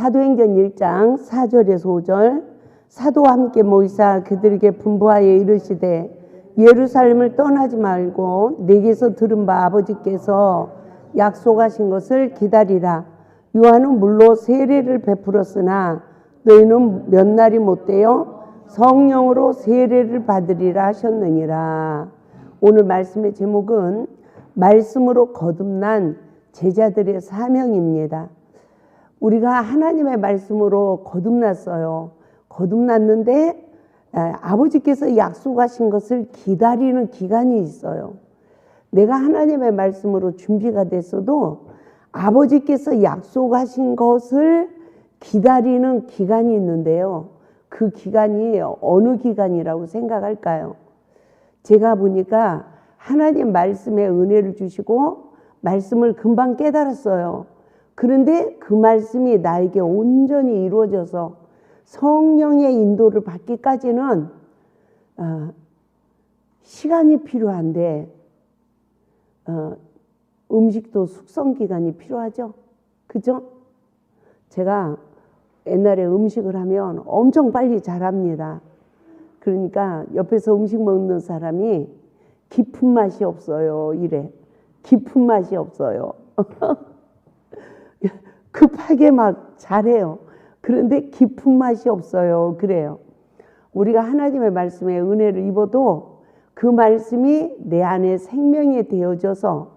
사도행전 1장 4절에서 5절. 사도와 함께 모이사 그들에게 분부하여 이르시되 예루살렘을 떠나지 말고 내게서 들은 바 아버지께서 약속하신 것을 기다리라. 요한은 물로 세례를 베풀었으나 너희는 몇 날이 못되어 성령으로 세례를 받으리라 하셨느니라. 오늘 말씀의 제목은 말씀으로 거듭난 제자들의 사명입니다. 우리가 하나님의 말씀으로 거듭났어요. 거듭났는데 아버지께서 약속하신 것을 기다리는 기간이 있어요. 내가 하나님의 말씀으로 준비가 됐어도 아버지께서 약속하신 것을 기다리는 기간이 있는데요. 그 기간이 어느 기간이라고 생각할까요? 제가 보니까 하나님 말씀에 은혜를 주시고 말씀을 금방 깨달았어요. 그런데 그 말씀이 나에게 온전히 이루어져서 성령의 인도를 받기까지는 시간이 필요한데 음식도 숙성기간이 필요하죠. 그죠? 제가 옛날에 음식을 하면 엄청 빨리 자랍니다. 그러니까 옆에서 음식 먹는 사람이 깊은 맛이 없어요. 이래. 깊은 맛이 없어요. 급하게 막 잘해요. 그런데 깊은 맛이 없어요. 그래요. 우리가 하나님의 말씀에 은혜를 입어도 그 말씀이 내 안에 생명이 되어져서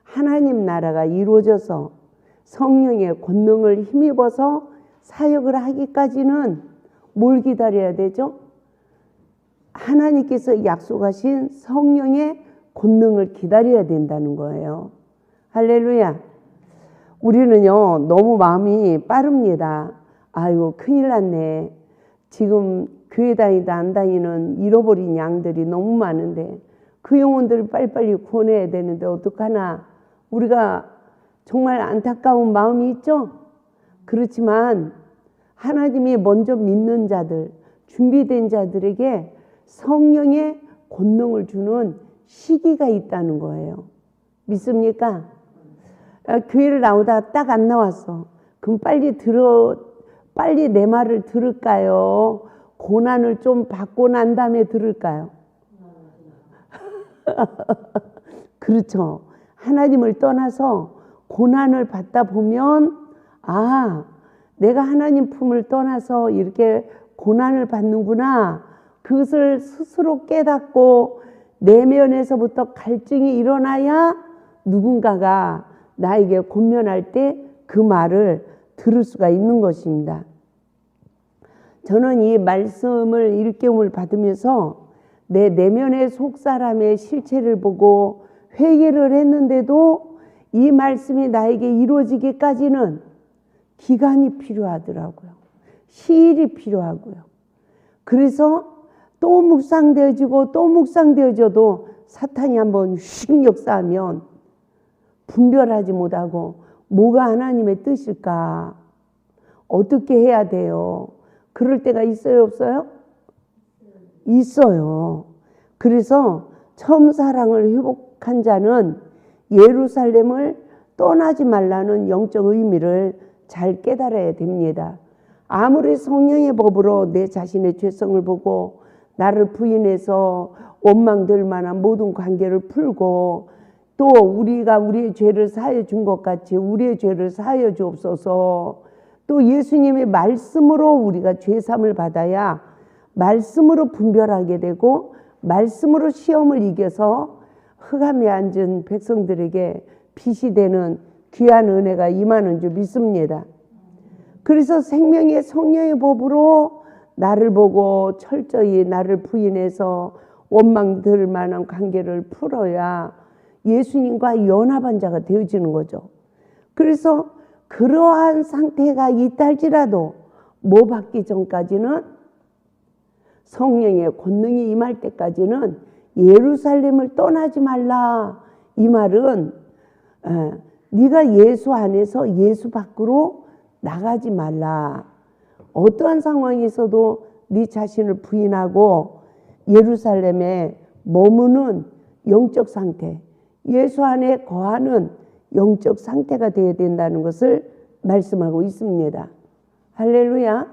하나님 나라가 이루어져서 성령의 권능을 힘입어서 사역을 하기까지는 뭘 기다려야 되죠? 하나님께서 약속하신 성령의 권능을 기다려야 된다는 거예요. 할렐루야. 우리는요 너무 마음이 빠릅니다. 아이고 큰일 났네. 지금 교회 다니다 안 다니는 잃어버린 양들이 너무 많은데 그 영혼들을 빨리빨리 구원해야 되는데 어떡하나. 우리가 정말 안타까운 마음이 있죠. 그렇지만 하나님이 먼저 믿는 자들, 준비된 자들에게 성령의 권능을 주는 시기가 있다는 거예요. 믿습니까? 교회를 나오다 딱 안 나왔어. 그럼 빨리 내 말을 들을까요? 고난을 좀 받고 난 다음에 들을까요? 그렇죠. 하나님을 떠나서 고난을 받다 보면 내가 하나님 품을 떠나서 이렇게 고난을 받는구나. 그것을 스스로 깨닫고 내면에서부터 갈증이 일어나야 누군가가 나에게 권면할 때 그 말을 들을 수가 있는 것입니다. 저는 이 말씀을 일깨움을 받으면서 내 내면의 속사람의 실체를 보고 회개를 했는데도 이 말씀이 나에게 이루어지기까지는 기간이 필요하더라고요. 시일이 필요하고요. 그래서 또 묵상되어지고 또 묵상되어져도 사탄이 한번 휙 역사하면 분별하지 못하고 뭐가 하나님의 뜻일까? 어떻게 해야 돼요? 그럴 때가 있어요, 없어요? 있어요. 그래서 처음 사랑을 회복한 자는 예루살렘을 떠나지 말라는 영적 의미를 잘 깨달아야 됩니다. 아무리 성령의 법으로 내 자신의 죄성을 보고 나를 부인해서 원망될 만한 모든 관계를 풀고 또 우리가 우리의 죄를 사하여 준 것 같이 우리의 죄를 사하여 주옵소서. 또 예수님의 말씀으로 우리가 죄사함을 받아야 말씀으로 분별하게 되고 말씀으로 시험을 이겨서 흑암에 앉은 백성들에게 빛이 되는 귀한 은혜가 임하는 줄 믿습니다. 그래서 생명의 성령의 법으로 나를 보고 철저히 나를 부인해서 원망될 만한 관계를 풀어야 예수님과 연합한 자가 되어지는 거죠. 그래서 그러한 상태가 있다 할지라도 뭐 받기 전까지는 성령의 권능이 임할 때까지는 예루살렘을 떠나지 말라. 이 말은 네가 예수 안에서 예수 밖으로 나가지 말라. 어떠한 상황에서도 네 자신을 부인하고 예루살렘에 머무는 영적 상태, 예수 안에 거하는 영적 상태가 되어야 된다는 것을 말씀하고 있습니다. 할렐루야.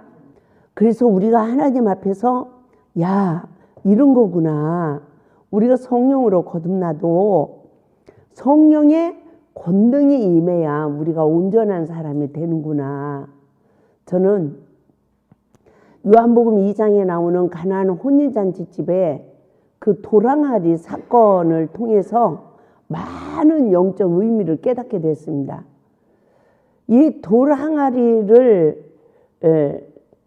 그래서 우리가 하나님 앞에서 야, 이런 거구나. 우리가 성령으로 거듭나도 성령의 권능이 임해야 우리가 온전한 사람이 되는구나. 저는 요한복음 2장에 나오는 가나안 혼인잔치집에 그 도랑아리 사건을 통해서 많은 영적 의미를 깨닫게 됐습니다. 이 도랑아리를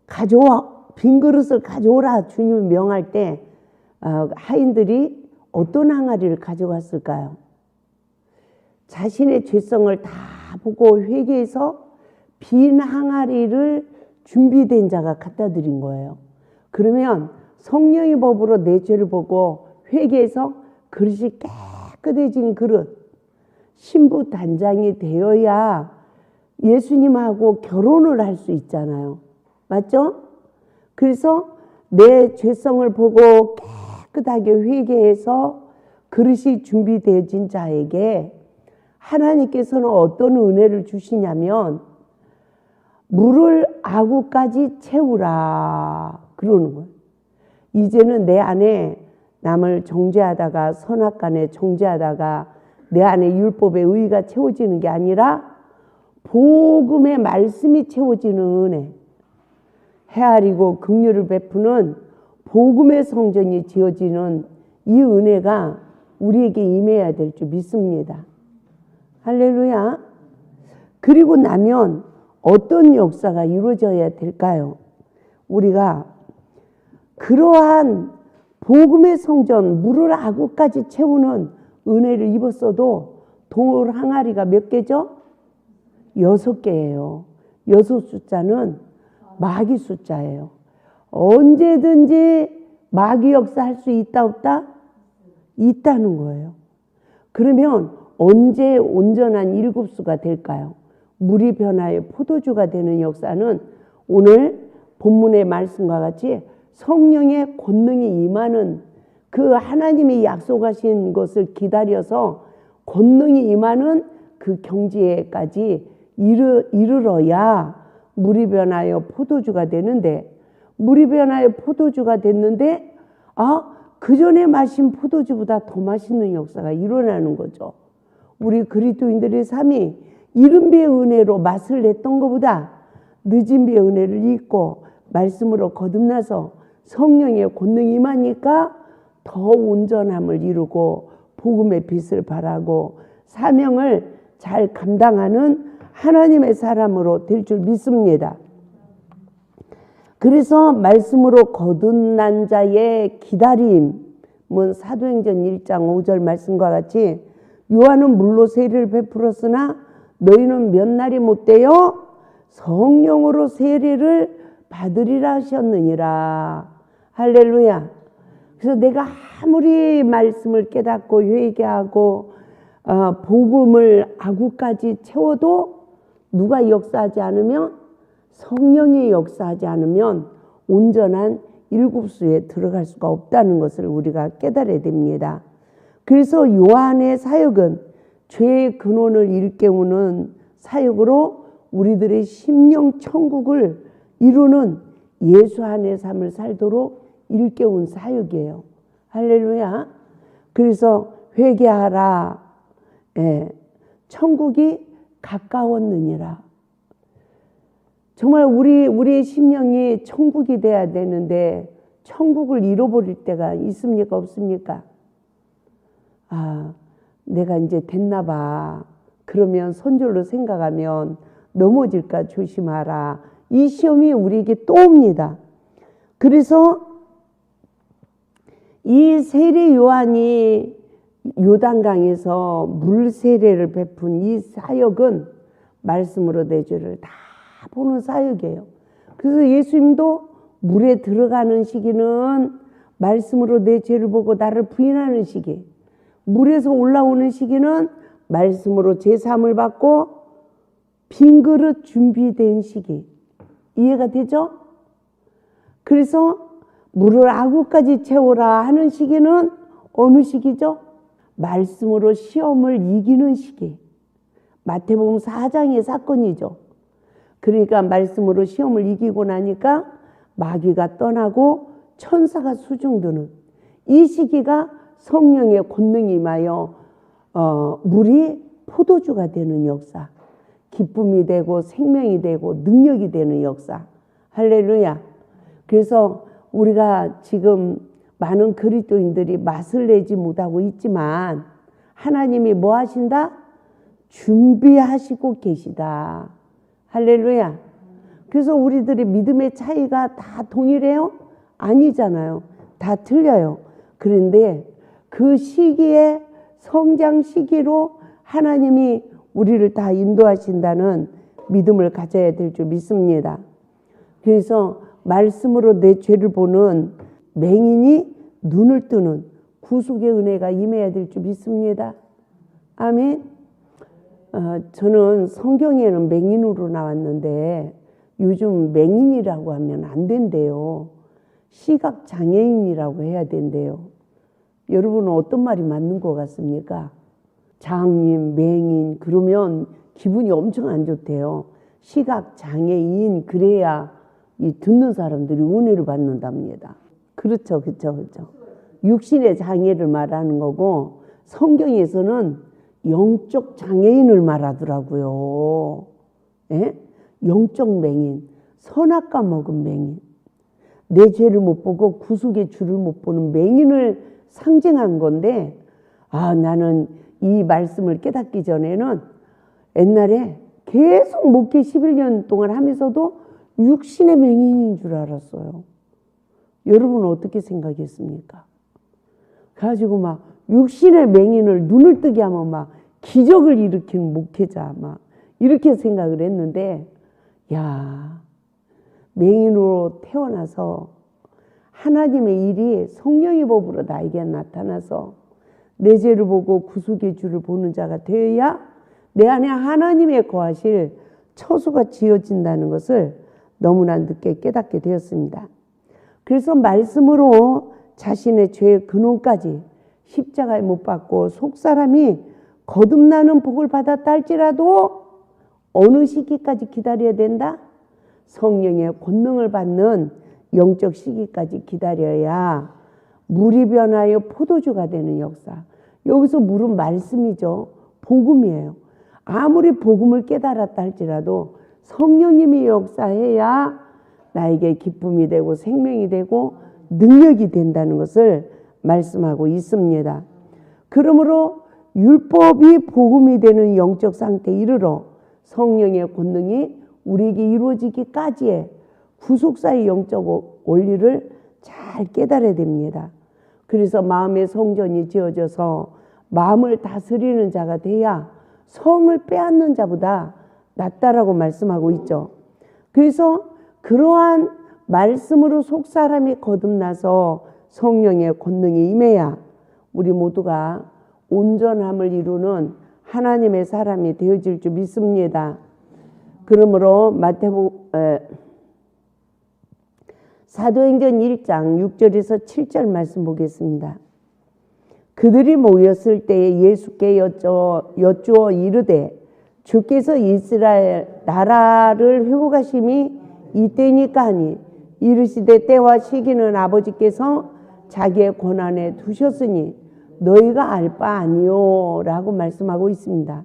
가져와, 빈 그릇을 가져오라 주님이 명할 때 하인들이 어떤 항아리를 가져갔을까요? 자신의 죄성을 다 보고 회개해서 빈 항아리를 준비된 자가 갖다 드린 거예요. 그러면 성령의 법으로 내 죄를 보고 회개해서 그릇이 깨끗해진 그릇, 신부 단장이 되어야 예수님하고 결혼을 할 수 있잖아요. 맞죠? 그래서 내 죄성을 보고 깨끗하게 회개해서 그릇이 준비되어진 자에게 하나님께서는 어떤 은혜를 주시냐면 물을 아구까지 채우라 그러는 거예요. 이제는 내 안에 남을 정죄하다가 선악간에 정죄하다가 내 안에 율법의 의의가 채워지는 게 아니라 복음의 말씀이 채워지는 은혜, 헤아리고 긍휼을 베푸는 복음의 성전이 지어지는 이 은혜가 우리에게 임해야 될 줄 믿습니다. 할렐루야. 그리고 나면 어떤 역사가 이루어져야 될까요? 우리가 그러한 복음의 성전, 물을 아구까지 채우는 은혜를 입었어도 돌 항아리가 몇 개죠? 6개예요. 6 숫자는 마귀 숫자예요. 언제든지 마귀 역사할 수 있다 없다? 있다는 거예요. 그러면 언제 온전한 7수가 될까요? 물이 변하여 포도주가 되는 역사는 오늘 본문의 말씀과 같이 성령의 권능이 임하는 그 하나님이 약속하신 것을 기다려서 권능이 임하는 그 경지에까지 이르러야 물이 변하여 포도주가 되는데, 물이 변하여 포도주가 됐는데 그 전에 마신 포도주보다 더 맛있는 역사가 일어나는 거죠. 우리 그리스도인들의 삶이 이른 비의 은혜로 맛을 냈던 것보다 늦은 비의 은혜를 잊고 말씀으로 거듭나서 성령의 권능이 임하니까 더 온전함을 이루고 복음의 빛을 발하고 사명을 잘 감당하는 하나님의 사람으로 될 줄 믿습니다. 그래서 말씀으로 거듭난 자의 기다림은 사도행전 1장 5절 말씀과 같이 요한은 물로 세례를 베풀었으나 너희는 몇 날이 못되어 성령으로 세례를 받으리라 하셨느니라. 할렐루야. 그래서 내가 아무리 말씀을 깨닫고 회개하고 복음을 아구까지 채워도 누가 역사하지 않으면, 성령이 역사하지 않으면 온전한 7수에 들어갈 수가 없다는 것을 우리가 깨달아야 됩니다. 그래서 요한의 사역은 죄의 근원을 일깨우는 사역으로 우리들의 심령 천국을 이루는 예수 안의 삶을 살도록 일깨운 사역이에요. 할렐루야. 그래서 회개하라. 천국이 가까웠느니라. 정말 우리의 심령이 천국이 돼야 되는데 천국을 잃어버릴 때가 있습니까? 없습니까? 내가 이제 됐나 봐. 그러면 선절로 생각하면 넘어질까 조심하라. 이 시험이 우리에게 또 옵니다. 그래서 이 세례 요한이 요단강에서 물 세례를 베푼 이 사역은 말씀으로 내 죄를 다 보는 사역이에요. 그래서 예수님도 물에 들어가는 시기는 말씀으로 내 죄를 보고 나를 부인하는 시기, 물에서 올라오는 시기는 말씀으로 제3을 받고 빈 그릇 준비된 시기. 이해가 되죠? 그래서 물을 아구까지 채우라 하는 시기는 어느 시기죠? 말씀으로 시험을 이기는 시기. 마태복음 4장의 사건이죠. 그러니까 말씀으로 시험을 이기고 나니까 마귀가 떠나고 천사가 수중드는 이 시기가 성령의 권능이 임하여 물이 포도주가 되는 역사, 기쁨이 되고 생명이 되고 능력이 되는 역사. 할렐루야. 그래서 우리가 지금 많은 그리스도인들이 맛을 내지 못하고 있지만 하나님이 뭐 하신다? 준비하시고 계시다. 할렐루야. 그래서 우리들의 믿음의 차이가 다 동일해요? 아니잖아요. 다 틀려요. 그런데 그 시기에 성장 시기로 하나님이 우리를 다 인도하신다는 믿음을 가져야 될 줄 믿습니다. 그래서 말씀으로 내 죄를 보는 맹인이 눈을 뜨는 구속의 은혜가 임해야 될 줄 믿습니다. 아멘. 저는 성경에는 맹인으로 나왔는데 요즘 맹인이라고 하면 안 된대요. 시각장애인이라고 해야 된대요. 여러분은 어떤 말이 맞는 것 같습니까? 장님, 맹인 그러면 기분이 엄청 안 좋대요. 시각장애인 그래야 이 듣는 사람들이 은혜를 받는답니다. 그렇죠. 육신의 장애를 말하는 거고 성경에서는 영적 장애인을 말하더라고요. 예? 영적 맹인, 선악과 먹은 맹인, 내 죄를 못 보고 구속의 주를 못 보는 맹인을 상징한 건데 나는 이 말씀을 깨닫기 전에는 옛날에 계속 목회 11년 동안 하면서도 육신의 맹인인 줄 알았어요. 여러분은 어떻게 생각했습니까? 가지고 막 육신의 맹인을 눈을 뜨게 하면 막 기적을 일으키는 목회자 막 이렇게 생각을 했는데 맹인으로 태어나서 하나님의 일이 성령의 법으로 나에게 나타나서 내 죄를 보고 구속의 주를 보는 자가 되어야 내 안에 하나님의 거하실 처소가 지어진다는 것을 너무나 늦게 깨닫게 되었습니다. 그래서 말씀으로 자신의 죄의 근원까지 십자가에 못 박고 속사람이 거듭나는 복을 받았다 할지라도 어느 시기까지 기다려야 된다? 성령의 권능을 받는 영적 시기까지 기다려야 물이 변하여 포도주가 되는 역사. 여기서 물은 말씀이죠. 복음이에요. 아무리 복음을 깨달았다 할지라도 성령님이 역사해야 나에게 기쁨이 되고 생명이 되고 능력이 된다는 것을 말씀하고 있습니다. 그러므로 율법이 복음이 되는 영적 상태에 이르러 성령의 권능이 우리에게 이루어지기까지의 구속사의 영적 원리를 잘 깨달아야 됩니다. 그래서 마음의 성전이 지어져서 마음을 다스리는 자가 돼야 성을 빼앗는 자보다 낫다라고 말씀하고 있죠. 그래서 그러한 말씀으로 속사람이 거듭나서 성령의 권능이 임해야 우리 모두가 온전함을 이루는 하나님의 사람이 되어질 줄 믿습니다. 그러므로 사도행전 1장 6절에서 7절 말씀 보겠습니다. 그들이 모였을 때에 예수께 여쭈어 이르되 주께서 이스라엘 나라를 회복하심이 이때니까 하니 이르시되 때와 시기는 아버지께서 자기의 권한에 두셨으니 너희가 알 바 아니요 라고 말씀하고 있습니다.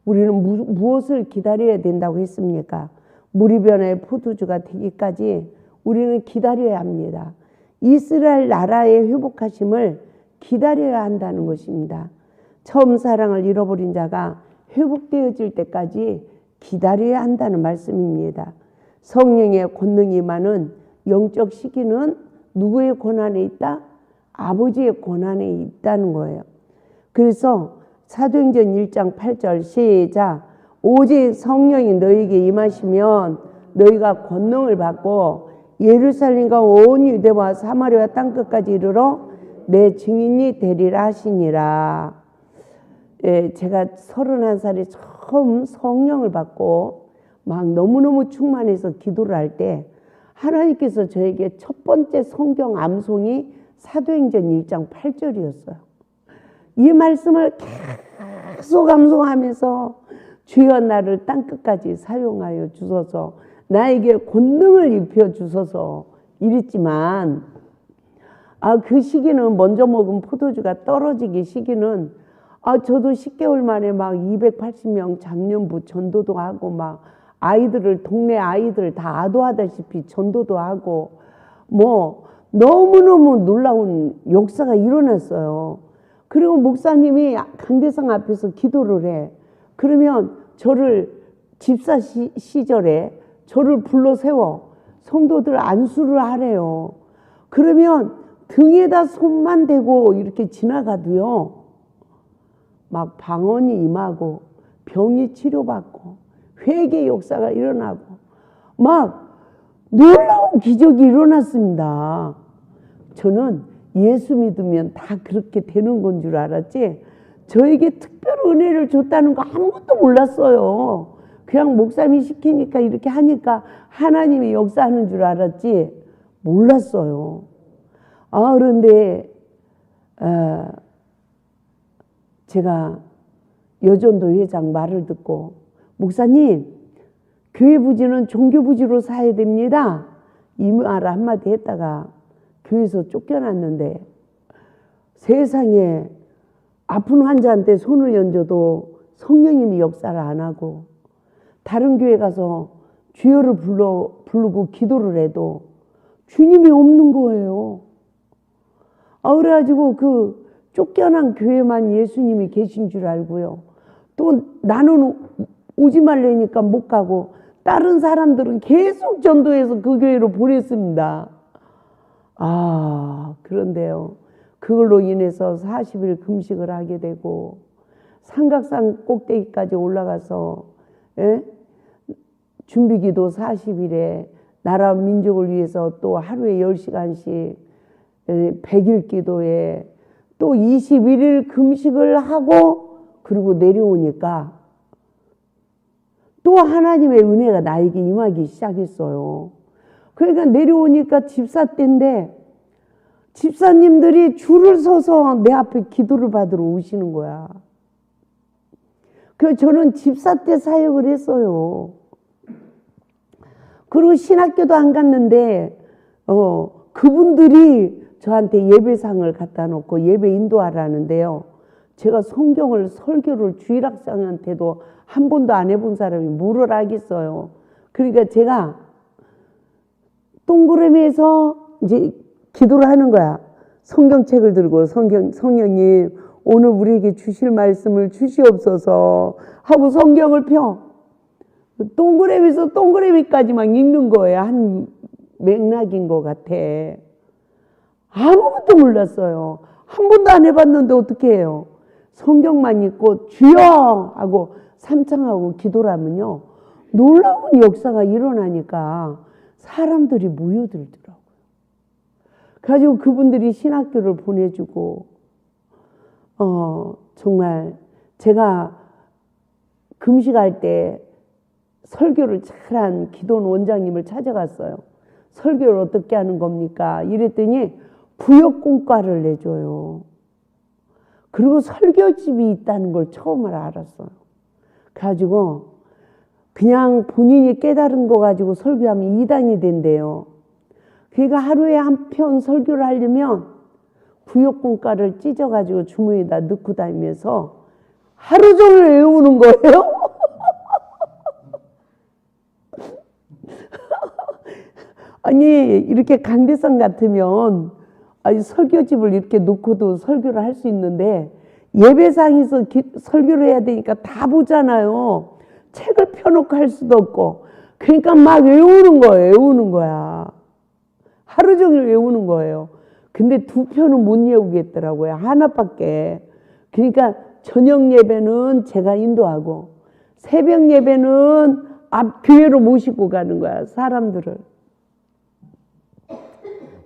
우리는 무엇을 기다려야 된다고 했습니까? 물이 변화의 포도주가 되기까지 우리는 기다려야 합니다. 이스라엘 나라의 회복하심을 기다려야 한다는 것입니다. 처음 사랑을 잃어버린 자가 회복되어질 때까지 기다려야 한다는 말씀입니다. 성령의 권능이 임하는 영적 시기는 누구의 권한에 있다? 아버지의 권한에 있다는 거예요. 그래서 사도행전 1장 8절 시작. 오직 성령이 너희에게 임하시면 너희가 권능을 받고 예루살렘과 온 유대와 사마리아 땅끝까지 이르러 내 증인이 되리라 하시니라. 제가 31살에 처음 성령을 받고 막 너무너무 충만해서 기도를 할 때 하나님께서 저에게 첫 번째 성경 암송이 사도행전 1장 8절이었어요. 이 말씀을 계속 암송하면서 주여 나를 땅끝까지 사용하여 주소서, 나에게 권능을 입혀 주소서 이랬지만, 그 시기는 먼저 먹은 포도주가 떨어지기 시기는 저도 10개월 만에 막 280명 작년부 전도도 하고 막 아이들을 동네 아이들 다 아도하다시피 전도도 하고 뭐 너무너무 놀라운 역사가 일어났어요. 그리고 목사님이 강대상 앞에서 기도를 해. 그러면 저를 집사 시절에 저를 불러 세워 성도들 안수를 하래요. 그러면 등에다 손만 대고 이렇게 지나가도요, 막 방언이 임하고 병이 치료받고 회개 역사가 일어나고 막 놀라운 기적이 일어났습니다. 저는 예수 믿으면 다 그렇게 되는 건 줄 알았지, 저에게 특별 은혜를 줬다는 거 아무것도 몰랐어요. 그냥 목사님이 시키니까 이렇게 하니까 하나님이 역사하는 줄 알았지 몰랐어요. 그런데 제가 여전도 회장 말을 듣고, 목사님 교회 부지는 종교 부지로 사야 됩니다, 이 말을 한마디 했다가 교회에서 쫓겨났는데, 세상에 아픈 환자한테 손을 얹어도 성령님이 역사를 안 하고, 다른 교회 가서 주여를 부르고 기도를 해도 주님이 없는 거예요. 그래가지고 그 쫓겨난 교회만 예수님이 계신 줄 알고요, 또 나는 오지 말라니까 못 가고 다른 사람들은 계속 전도해서 그 교회로 보냈습니다. 그런데요, 그걸로 인해서 40일 금식을 하게 되고 삼각산 꼭대기까지 올라가서 준비기도 40일에 나라 민족을 위해서 또 하루에 10시간씩 100일 기도에 또 21일 금식을 하고, 그리고 내려오니까 또 하나님의 은혜가 나에게 임하기 시작했어요. 그러니까 내려오니까 집사 때인데 집사님들이 줄을 서서 내 앞에 기도를 받으러 오시는 거야. 그래서 저는 집사 때 사역을 했어요. 그리고 신학교도 안 갔는데 그분들이 저한테 예배상을 갖다 놓고 예배 인도하라는데요, 제가 성경을 설교를 주일학생한테도 한 번도 안 해본 사람이 뭐를 알겠어요. 그러니까 제가 동그라미에서 이제 기도를 하는 거야. 성경책을 들고 성령님 오늘 우리에게 주실 말씀을 주시옵소서 하고 성경을 펴. 동그라미에서 동그라미까지 막 읽는 거예요. 한 맥락인 것 같아. 아무것도 몰랐어요. 한 번도 안 해봤는데 어떻게 해요. 성경만 읽고 주여 하고 삼창하고 기도를 하면요, 놀라운 역사가 일어나니까 사람들이 모여들더라고요. 그래가지고 그분들이 신학교를 보내주고 정말 제가 금식할 때 설교를 잘한 기도원 원장님을 찾아갔어요. 설교를 어떻게 하는 겁니까? 이랬더니 부역공과를 내줘요. 그리고 설교집이 있다는 걸 처음 알았어요. 그래가지고 그냥 본인이 깨달은 거 가지고 설교하면 이단이 된대요. 그러니까 하루에 한 편 설교를 하려면 부역공과를 찢어가지고 주머니에다 넣고 다니면서 하루 종일 외우는 거예요. 아니 이렇게 강대상 같으면 설교집을 이렇게 놓고도 설교를 할 수 있는데 예배상에서 설교를 해야 되니까 다 보잖아요. 책을 펴놓고 할 수도 없고, 그러니까 막 외우는 거예요. 외우는 거야. 하루 종일 외우는 거예요. 근데 두 편은 못 외우겠더라고요. 하나밖에. 그러니까 저녁 예배는 제가 인도하고 새벽 예배는 앞 교회로 모시고 가는 거야, 사람들을.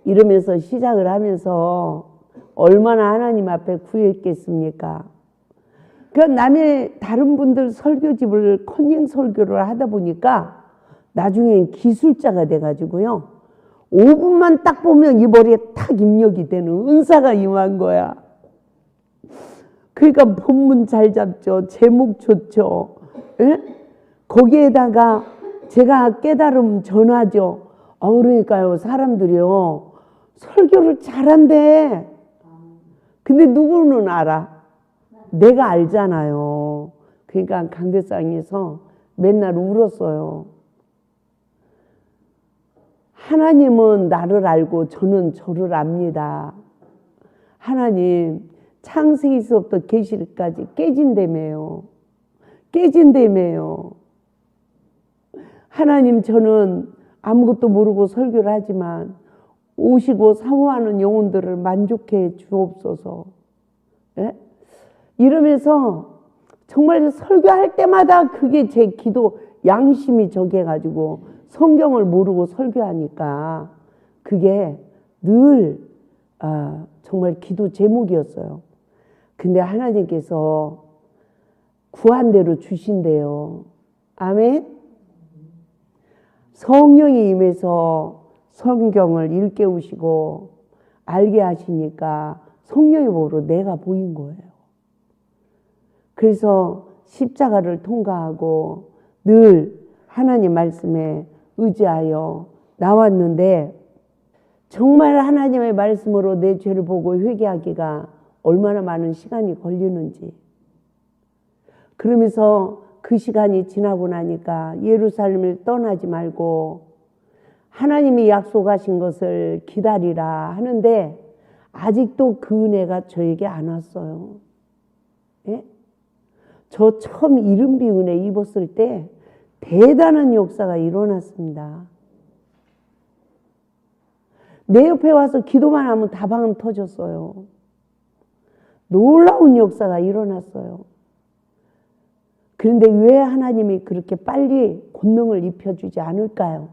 이러면서 시작을 하면서 얼마나 하나님 앞에 구했겠습니까? 그러니까 남의 다른 분들 설교집을 컨닝 설교를 하다 보니까 나중엔 기술자가 돼가지고요, 5분만 딱 보면 이 머리에 탁 입력이 되는 은사가 임한 거야. 그러니까 본문 잘 잡죠. 제목 좋죠. 예? 거기에다가 제가 깨달음 전하죠. 그러니까요, 사람들이요, 설교를 잘한대. 근데 누구는 알아? 내가 알잖아요. 그러니까 강대상에서 맨날 울었어요. 하나님은 나를 알고 저는 저를 압니다. 하나님 창세기서부터 계시까지 깨진다며요. 깨진다며요. 하나님, 저는 아무것도 모르고 설교를 하지만 오시고 사모하는 영혼들을 만족해 주옵소서. 예? 이러면서 정말 설교할 때마다 그게 제 기도 양심이 저기해가지고 성경을 모르고 설교하니까 그게 늘 정말 기도 제목이었어요. 근데 하나님께서 구한 대로 주신대요. 아멘. 성령이 임해서 성경을 일깨우시고 알게 하시니까 성령의 법으로 내가 보인 거예요. 그래서 십자가를 통과하고 늘 하나님 말씀에 의지하여 나왔는데, 정말 하나님의 말씀으로 내 죄를 보고 회개하기가 얼마나 많은 시간이 걸리는지. 그러면서 그 시간이 지나고 나니까 예루살렘을 떠나지 말고 하나님이 약속하신 것을 기다리라 하는데 아직도 그 은혜가 저에게 안 왔어요. 예? 저 처음 이른비 은혜 입었을 때 대단한 역사가 일어났습니다. 내 옆에 와서 기도만 하면 다방 터졌어요. 놀라운 역사가 일어났어요. 그런데 왜 하나님이 그렇게 빨리 권능을 입혀주지 않을까요?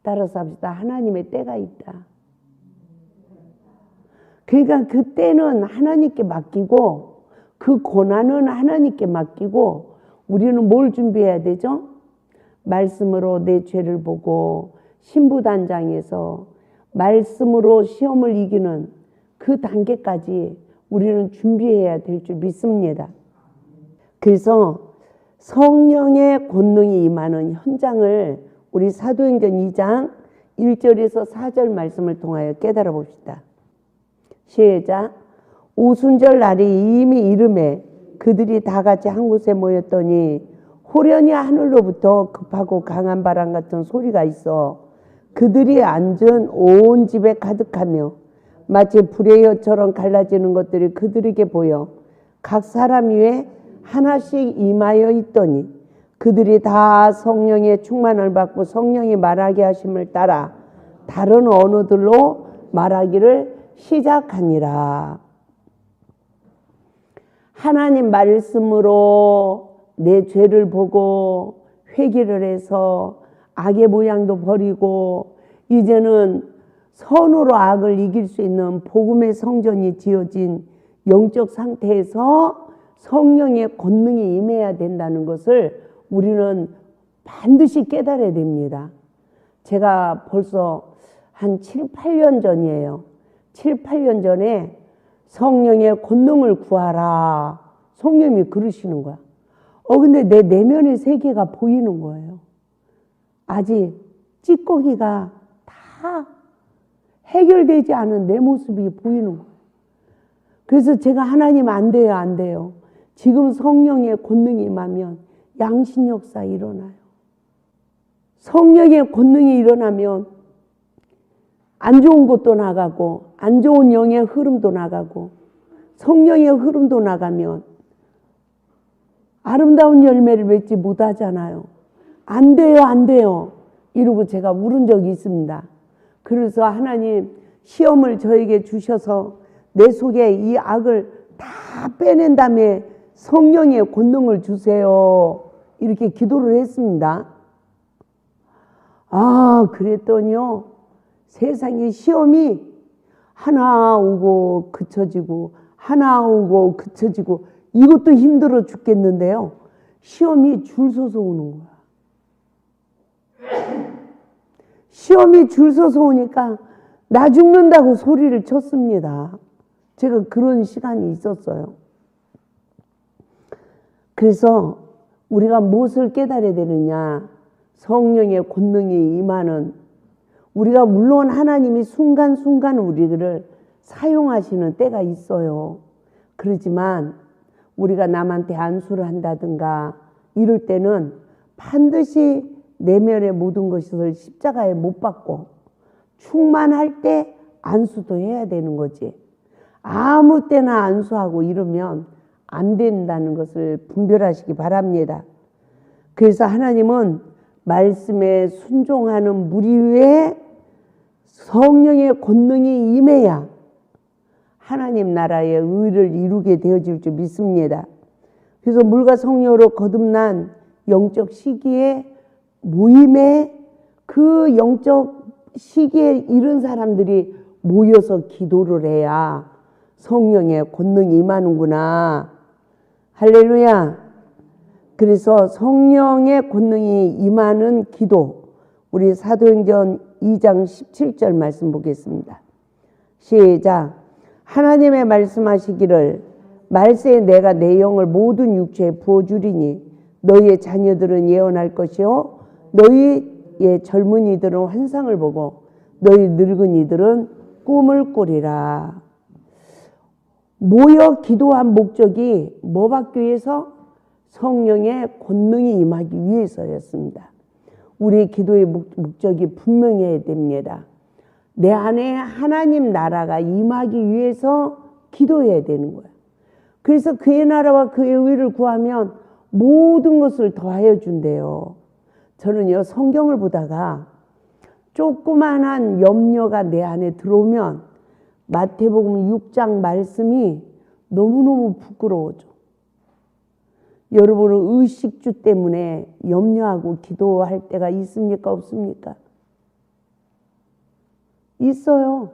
따라서 합시다. 하나님의 때가 있다. 그러니까 그 때는 하나님께 맡기고 그 고난은 하나님께 맡기고 우리는 뭘 준비해야 되죠? 말씀으로 내 죄를 보고 신부단장에서 말씀으로 시험을 이기는 그 단계까지 우리는 준비해야 될 줄 믿습니다. 그래서 성령의 권능이 임하는 현장을 우리 사도행전 2장 1절에서 4절 말씀을 통하여 깨달아 봅시다. 시작. 오순절 날이 이미 이름에 그들이 다 같이 한 곳에 모였더니 호련히 하늘로부터 급하고 강한 바람 같은 소리가 있어 그들이 앉은 온 집에 가득하며 마치 불의 혀처럼 갈라지는 것들이 그들에게 보여 각 사람 위에 하나씩 임하여 있더니 그들이 다 성령의 충만을 받고 성령이 말하게 하심을 따라 다른 언어들로 말하기를 시작하니라. 하나님 말씀으로 내 죄를 보고 회개를 해서 악의 모양도 버리고 이제는 선으로 악을 이길 수 있는 복음의 성전이 지어진 영적 상태에서 성령의 권능이 임해야 된다는 것을 우리는 반드시 깨달아야 됩니다. 제가 벌써 한 7, 8년 전이에요. 7, 8년 전에 성령의 권능을 구하라. 성령님이 그러시는 거야. 근데 내 내면의 세계가 보이는 거예요. 아직 찌꺼기가 다 해결되지 않은 내 모습이 보이는 거예요. 그래서 제가 하나님 안 돼요, 안 돼요. 지금 성령의 권능이 임하면 양신 역사 일어나요. 성령의 권능이 일어나면 안 좋은 것도 나가고 안 좋은 영의 흐름도 나가고 성령의 흐름도 나가면 아름다운 열매를 맺지 못하잖아요. 안 돼요, 안 돼요. 이러고 제가 울은 적이 있습니다. 그래서 하나님 시험을 저에게 주셔서 내 속에 이 악을 다 빼낸 다음에 성령의 권능을 주세요. 이렇게 기도를 했습니다. 그랬더니요. 세상에 시험이 하나 오고 그쳐지고 하나 오고 그쳐지고 이것도 힘들어 죽겠는데요. 시험이 줄 서서 오는 거야. 시험이 줄 서서 오니까 나 죽는다고 소리를 쳤습니다. 제가 그런 시간이 있었어요. 그래서 우리가 무엇을 깨달아야 되느냐? 성령의 권능이 임하는, 우리가 물론 하나님이 순간순간 우리를 사용하시는 때가 있어요. 그렇지만 우리가 남한테 안수를 한다든가 이럴 때는 반드시 내면의 모든 것을 십자가에 못 박고 충만할 때 안수도 해야 되는 거지. 아무 때나 안수하고 이러면 안 된다는 것을 분별하시기 바랍니다. 그래서 하나님은 말씀에 순종하는 무리 위에 성령의 권능이 임해야 하나님 나라의 의를 이루게 되어질 줄 믿습니다. 그래서 물과 성령으로 거듭난 영적 시기에 모임에 그 영적 시기에 이른 사람들이 모여서 기도를 해야 성령의 권능이 임하는구나. 할렐루야. 그래서 성령의 권능이 임하는 기도, 우리 사도행전 2장 17절 말씀 보겠습니다. 시작. 하나님의 말씀하시기를 말세에 내가 내 영을 모든 육체에 부어주리니 너희의 자녀들은 예언할 것이요 너희의 젊은이들은 환상을 보고 너희 늙은이들은 꿈을 꾸리라. 모여 기도한 목적이 뭐 받기 위해서? 성령의 권능이 임하기 위해서였습니다. 우리의 기도의 목적이 분명해야 됩니다. 내 안에 하나님 나라가 임하기 위해서 기도해야 되는 거예요. 그래서 그의 나라와 그의 의를 구하면 모든 것을 더하여 준대요. 저는요, 성경을 보다가 조그만한 염려가 내 안에 들어오면 마태복음 6장 말씀이 너무너무 부끄러워져. 여러분은 의식주 때문에 염려하고 기도할 때가 있습니까? 없습니까? 있어요.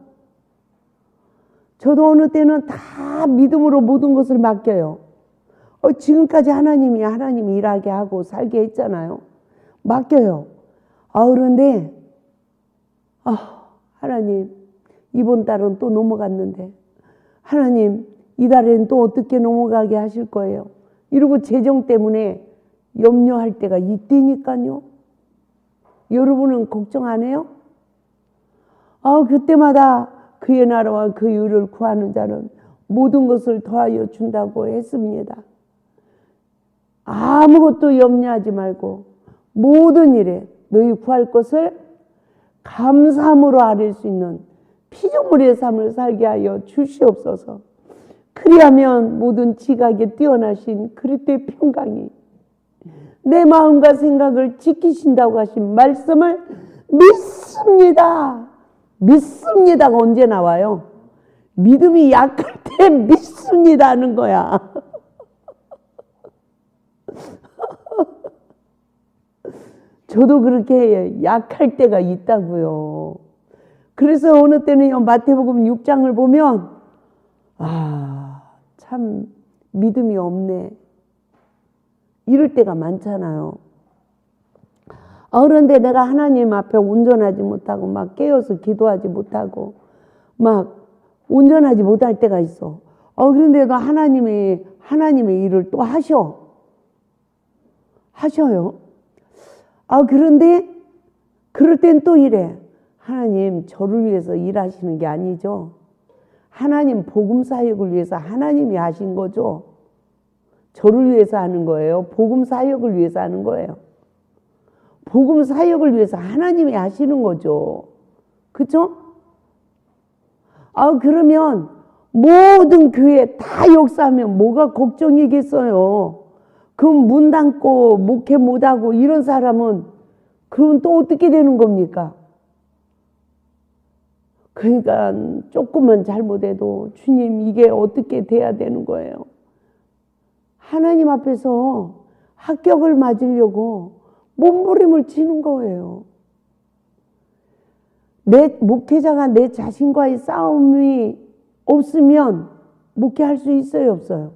저도 어느 때는 다 믿음으로 모든 것을 맡겨요. 지금까지 하나님이 일하게 하고 살게 했잖아요. 맡겨요. 그런데 하나님 이번 달은 또 넘어갔는데 하나님 이 달에는 또 어떻게 넘어가게 하실 거예요? 이러고 재정 때문에 염려할 때가 있다니까요. 여러분은 걱정 안 해요? 그때마다 그의 나라와 그의 의를 구하는 자는 모든 것을 더하여 준다고 했습니다. 아무것도 염려하지 말고 모든 일에 너희 구할 것을 감사함으로 아뢰 수 있는 피조물의 삶을 살게 하여 주시옵소서. 그리하면 모든 지각에 뛰어나신 그리스도의 평강이 내 마음과 생각을 지키신다고 하신 말씀을 믿습니다. 믿습니다가 언제 나와요? 믿음이 약할 때 믿습니다 하는 거야. 저도 그렇게 약할 때가 있다고요. 그래서 어느 때는요, 마태복음 6장을 보면 참 믿음이 없네 이럴 때가 많잖아요. 그런데 내가 하나님 앞에 온전하지 못하고 막 깨어서 기도하지 못하고 막 온전하지 못할 때가 있어. 그런데도 하나님의 일을 또 하셔요. 그런데 그럴 땐 또 이래. 하나님 저를 위해서 일하시는 게 아니죠. 하나님 복음 사역을 위해서 하나님이 하신 거죠. 저를 위해서 하는 거예요. 복음 사역을 위해서 하는 거예요. 복음 사역을 위해서 하나님이 하시는 거죠. 그렇죠? 그러면 모든 교회 다 역사하면 뭐가 걱정이겠어요. 그럼 문 닫고 목회 못하고 이런 사람은 그럼 또 어떻게 되는 겁니까? 그러니까 조금만 잘못해도 주님 이게 어떻게 돼야 되는 거예요. 하나님 앞에서 합격을 맞으려고 몸부림을 치는 거예요. 내 목회자가 내 자신과의 싸움이 없으면 목회할 수 있어요, 없어요?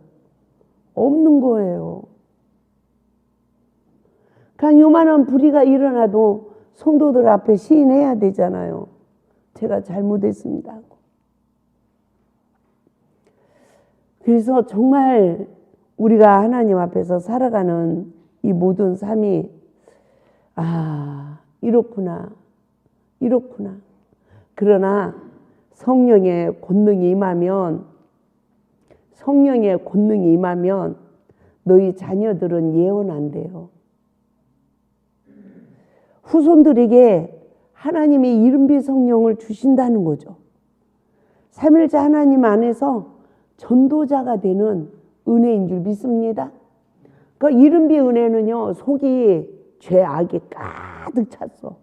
없는 거예요. 그러니까 요만한 불의가 일어나도 성도들 앞에 시인해야 되잖아요. 제가 잘못했습니다. 그래서 정말 우리가 하나님 앞에서 살아가는 이 모든 삶이 이렇구나. 그러나 성령의 권능이 임하면 너희 자녀들은 예언한대요. 후손들에게 하나님이 이른비 성령을 주신다는 거죠. 삼일자 하나님 안에서 전도자가 되는 은혜인 줄 믿습니다. 그 이른비 은혜는요, 속이 죄악이 가득 찼어.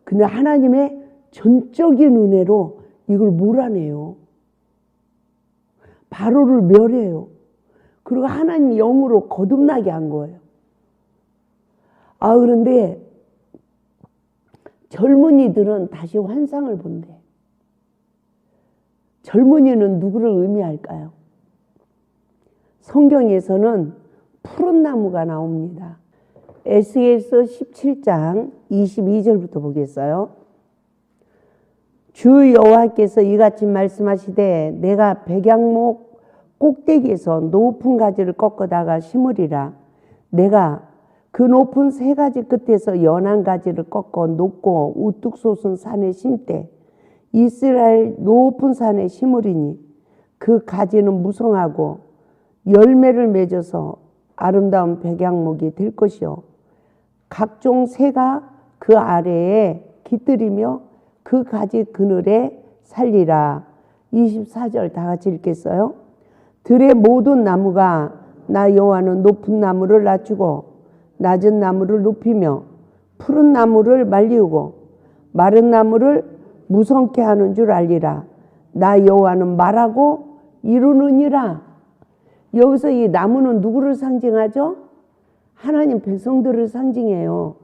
근데 하나님의 전적인 은혜로 이걸 몰아내요. 바로를 멸해요. 그리고 하나님 영으로 거듭나게 한 거예요. 그런데 젊은이들은 다시 환상을 본대. 젊은이는 누구를 의미할까요? 성경에서는 푸른 나무가 나옵니다. 에스겔서 17장 22절부터 보겠어요. 주 여호와께서 이같이 말씀하시되 내가 백양목 꼭대기에서 높은 가지를 꺾어다가 심으리라. 내가 그 높은 세 가지 끝에서 연한 가지를 꺾어 높고 우뚝 솟은 산에 심되 이스라엘 높은 산에 심으리니 그 가지는 무성하고 열매를 맺어서 아름다운 백양목이 될 것이요 각종 새가 그 아래에 깃들이며 그 가지 그늘에 살리라. 24절 다 같이 읽겠어요. 들의 모든 나무가 나 여호와는 높은 나무를 낮추고 낮은 나무를 높이며 푸른 나무를 말리우고 마른 나무를 무성케 하는 줄 알리라. 나 여호와는 말하고 이루느니라. 여기서 이 나무는 누구를 상징하죠? 하나님 백성들을 상징해요.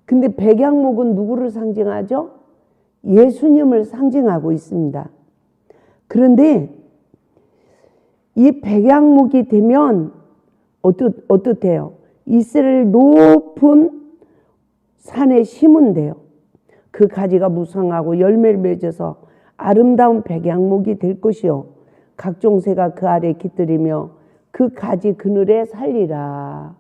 근데 백양목은 누구를 상징하죠? 예수님을 상징하고 있습니다. 그런데 이 백양목이 되면 어떻대요? 이스라엘 높은 산에 심은대요. 그 가지가 무성하고 열매를 맺어서 아름다운 백양목이 될 것이요 각종 새가 그 아래 깃들이며 그 가지 그늘에 살리라.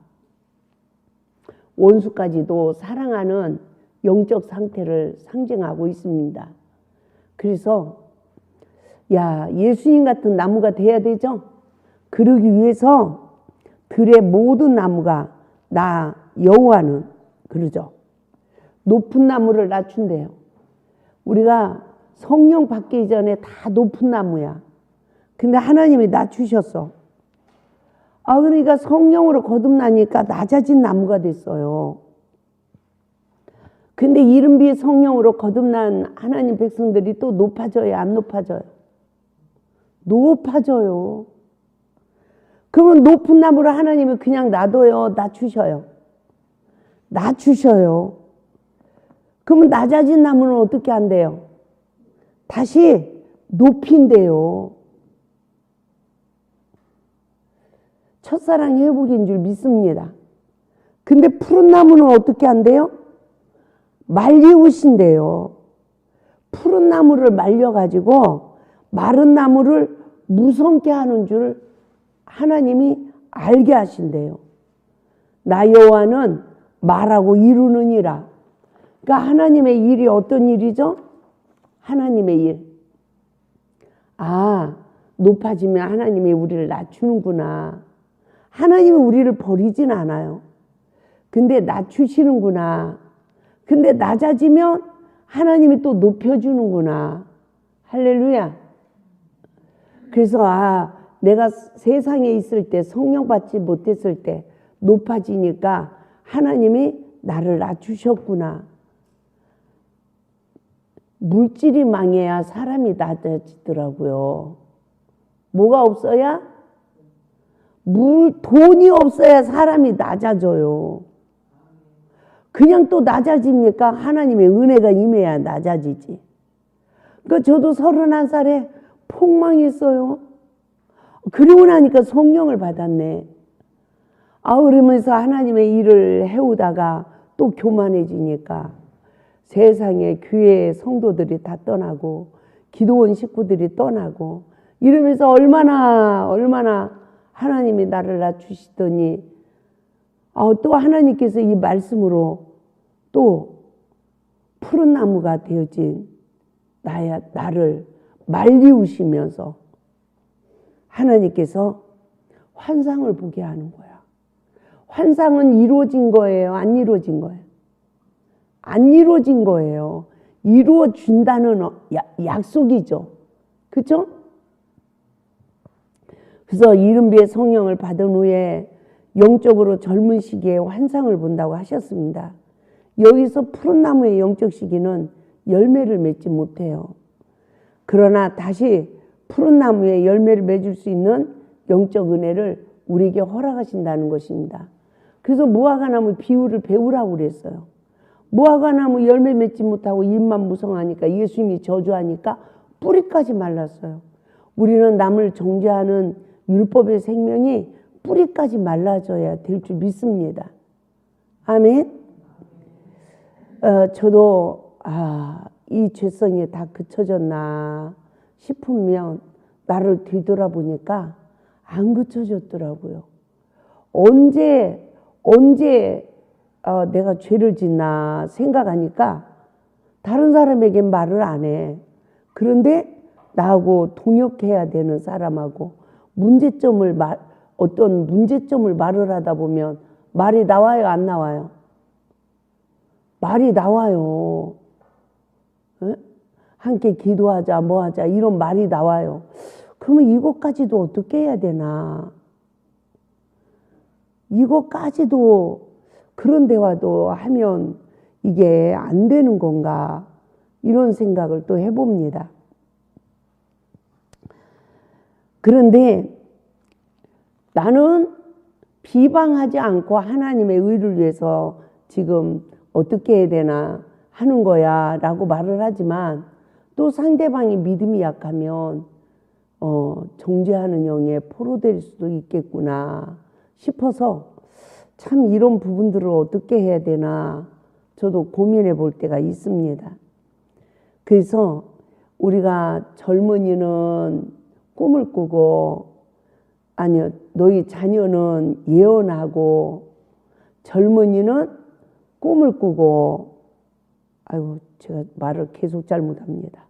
원수까지도 사랑하는 영적 상태를 상징하고 있습니다. 그래서 예수님 같은 나무가 돼야 되죠. 그러기 위해서 들의 모든 나무가 나 여호와는 그러죠. 높은 나무를 낮춘대요. 우리가 성령 받기 전에 다 높은 나무야. 근데 하나님이 낮추셨어. 그러니까 성령으로 거듭나니까 낮아진 나무가 됐어요. 근데 이른비 성령으로 거듭난 하나님 백성들이 또 높아져요? 안 높아져요? 높아져요. 그러면 높은 나무를 하나님이 그냥 놔둬요? 낮추셔요. 그러면 낮아진 나무는 어떻게 한대요? 다시 높인대요. 첫사랑 회복인 줄 믿습니다. 근데 푸른 나무는 어떻게 한대요? 말리우신대요. 푸른 나무를 말려가지고 마른 나무를 무성케 하는 줄 하나님이 알게 하신대요. 나 여호와는 말하고 이루느니라. 그러니까 하나님의 일이 어떤 일이죠? 하나님의 일. 높아지면 하나님이 우리를 낮추는구나. 하나님은 우리를 버리진 않아요. 근데 낮추시는구나. 근데 낮아지면 하나님이 또 높여주는구나. 할렐루야. 그래서 내가 세상에 있을 때 성령 받지 못했을 때 높아지니까 하나님이 나를 낮추셨구나. 물질이 망해야 사람이 낮아지더라고요. 뭐가 없어야? 돈이 없어야 사람이 낮아져요. 그냥 또 낮아집니까? 하나님의 은혜가 임해야 낮아지지. 그러니까 저도 31살에 폭망했어요. 그리고 나니까 성령을 받았네. 그러면서 하나님의 일을 해오다가 또 교만해지니까 세상에 교회 성도들이 다 떠나고 기도원 식구들이 떠나고 이러면서 얼마나 하나님이 나를 낮추시더니 또 하나님께서 이 말씀으로 또 푸른 나무가 되어진 나를 말리우시면서 하나님께서 환상을 보게 하는 거야. 환상은 이루어진 거예요? 안 이루어진 거예요? 안 이루어진 거예요. 이루어준다는 약속이죠. 그렇죠? 그래서 이른비의 성령을 받은 후에 영적으로 젊은 시기에 환상을 본다고 하셨습니다. 여기서 푸른 나무의 영적 시기는 열매를 맺지 못해요. 그러나 다시 푸른 나무에 열매를 맺을 수 있는 영적 은혜를 우리에게 허락하신다는 것입니다. 그래서 무화과나무 비유를 배우라고 그랬어요. 무화과나무 열매 맺지 못하고 잎만 무성하니까 예수님이 저주하니까 뿌리까지 말랐어요. 우리는 남을 정죄하는 율법의 생명이 뿌리까지 말라져야 될 줄 믿습니다. 아멘. 저도 이 죄성이 다 그쳐졌나 싶으면 나를 뒤돌아보니까 안 그쳐졌더라고요. 언제 내가 죄를 짓나 생각하니까 다른 사람에게 말을 안 해. 그런데 나하고 동역해야 되는 사람하고 어떤 문제점을 말을 하다 보면 말이 나와요, 안 나와요? 말이 나와요. 에? 함께 기도하자, 뭐 하자, 이런 말이 나와요. 그러면 이것까지도 어떻게 해야 되나? 이것까지도 그런 대화도 하면 이게 안 되는 건가? 이런 생각을 또 해봅니다. 그런데 나는 비방하지 않고 하나님의 의를 위해서 지금 어떻게 해야 되나 하는 거야 라고 말을 하지만 또 상대방이 믿음이 약하면 정죄하는 영에 포로될 수도 있겠구나 싶어서 참 이런 부분들을 어떻게 해야 되나 저도 고민해 볼 때가 있습니다. 그래서 우리가 젊은이는 꿈을 꾸고 아니요 너희 자녀는 예언하고 젊은이는 꿈을 꾸고 아이고 제가 말을 계속 잘못합니다.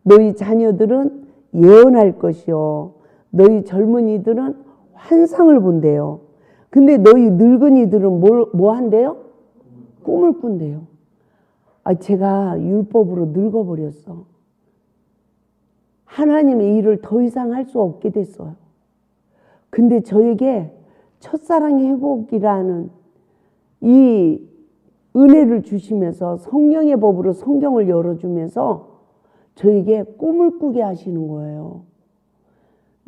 너희 자녀들은 예언할 것이요 너희 젊은이들은 환상을 본대요. 근데 너희 늙은이들은 뭐 한대요? 꿈을 꾼대요. 제가 율법으로 늙어버렸어. 하나님의 일을 더 이상 할 수 없게 됐어요. 근데 저에게 첫사랑의 회복이라는 이 은혜를 주시면서 성령의 법으로 성경을 열어주면서 저에게 꿈을 꾸게 하시는 거예요.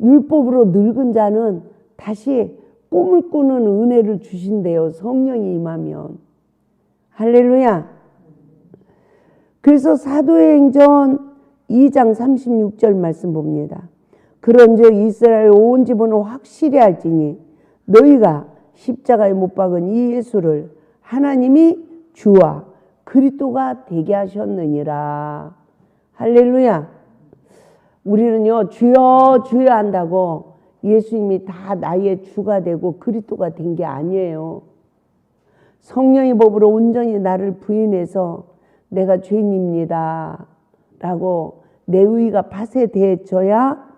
율법으로 늙은 자는 다시 꿈을 꾸는 은혜를 주신대요. 성령이 임하면. 할렐루야. 그래서 사도행전 2장 36절 말씀 봅니다. 그런즉 이스라엘 온 집은 확실히 알지니 너희가 십자가에 못 박은 이 예수를 하나님이 주와 그리스도가 되게 하셨느니라. 할렐루야. 우리는요 주여 주여 한다고 예수님이 다 나의 주가 되고 그리스도가 된 게 아니에요. 성령의 법으로 온전히 나를 부인해서 내가 죄인입니다 라고 내 의가 파쇄되어져야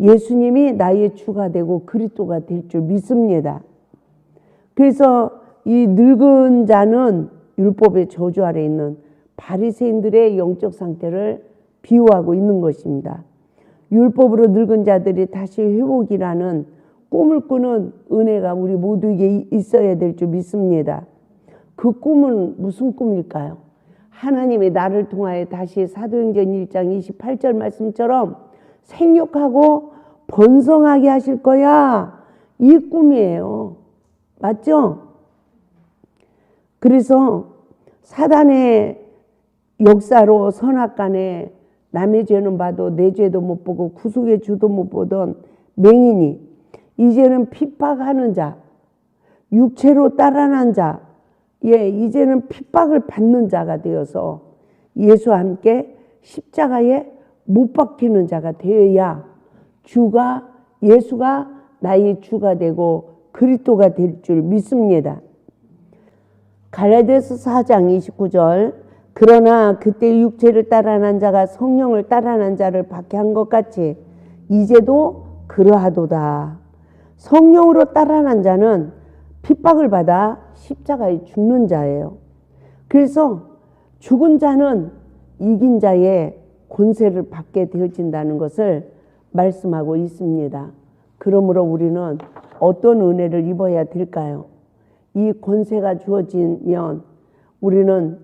예수님이 나의 주가 되고 그리스도가 될 줄 믿습니다. 그래서 이 늙은 자는 율법의 저주 아래 있는 바리새인들의 영적 상태를 비유하고 있는 것입니다. 율법으로 늙은 자들이 다시 회복이라는 꿈을 꾸는 은혜가 우리 모두에게 있어야 될 줄 믿습니다. 그 꿈은 무슨 꿈일까요? 하나님이 나를 통하여 다시 사도행전 1장 28절 말씀처럼 생육하고 번성하게 하실 거야. 이 꿈이에요. 맞죠? 그래서 사단의 역사로 선악간에 남의 죄는 봐도 내 죄도 못 보고 구속의 주도 못 보던 맹인이 이제는 핍박하는 자, 육체로 따라난 자, 이제는 핍박을 받는 자가 되어서 예수와 함께 십자가에 못 박히는 자가 되어야 예수가 나의 주가 되고 그리스도가 될 줄 믿습니다. 갈라디아서 4장 29절 그러나 그때 육체를 따라난 자가 성령을 따라난 자를 박해한 것 같이 이제도 그러하도다. 성령으로 따라난 자는 핍박을 받아 십자가에 죽는 자예요. 그래서 죽은 자는 이긴 자의 권세를 받게 되어진다는 것을 말씀하고 있습니다. 그러므로 우리는 어떤 은혜를 입어야 될까요? 이 권세가 주어지면 우리는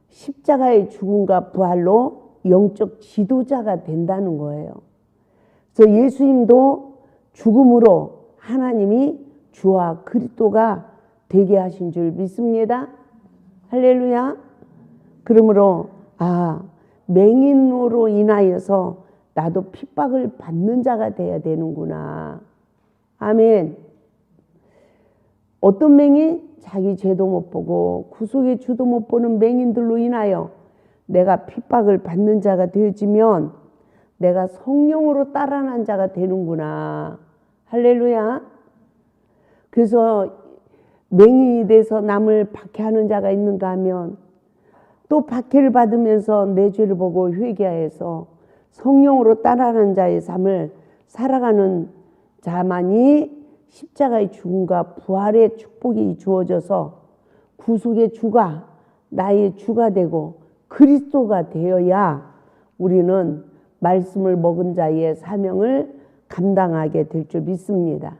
십자가의 죽음과 부활로 영적 지도자가 된다는 거예요. 그래서 예수님도 죽음으로 하나님이 주와 그리스도가 되게 하신 줄 믿습니다. 할렐루야. 그러므로 맹인으로 인하여서 나도 핍박을 받는 자가 돼야 되는구나. 아멘. 어떤 맹인? 자기 죄도 못 보고 구속의 주도 못 보는 맹인들로 인하여 내가 핍박을 받는 자가 되어지면 내가 성령으로 따라난 자가 되는구나. 할렐루야. 그래서 맹인이 돼서 남을 박해하는 자가 있는가 하면 또 박해를 받으면서 내 죄를 보고 회개하여서 성령으로 따라가는 자의 삶을 살아가는 자만이 십자가의 죽음과 부활의 축복이 주어져서 구속의 주가 나의 주가 되고 그리스도가 되어야 우리는 말씀을 먹은 자의 사명을 감당하게 될 줄 믿습니다.